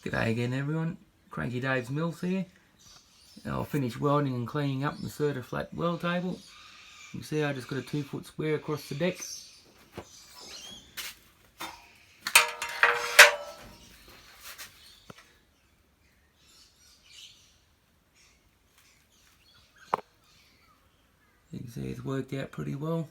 G'day again everyone, Cranky Dave's Mills here. I'll finish welding and cleaning up the Certiflat weld table. You can see I just got a 2-foot square across the deck. You can see it's worked out pretty well.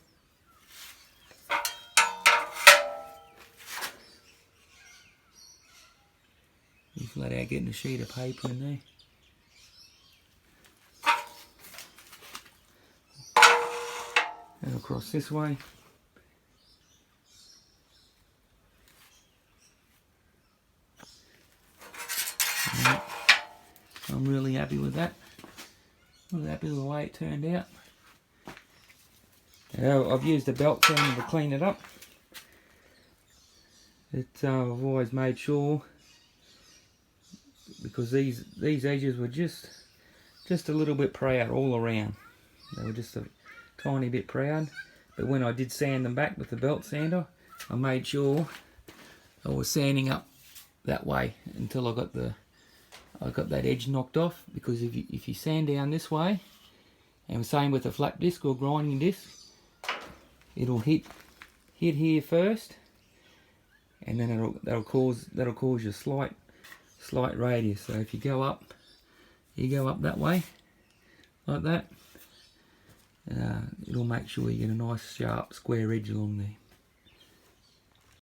Just flat out getting a sheet of paper in there. And across this way. Right. I'm really happy with that. Really happy with the way it turned out. Now, I've used a belt sander to clean it up. I've always made sure, because these edges were just a little bit proud all around. They were just a tiny bit proud, but when I did sand them back with the belt sander, I made sure I was sanding up that way until I got that edge knocked off. Because if you sand down this way, and same with a flat disc or grinding disc, it'll hit here first, and then that'll cause you slight radius. So if you go up that way like that, it'll make sure you get a nice sharp square edge along there.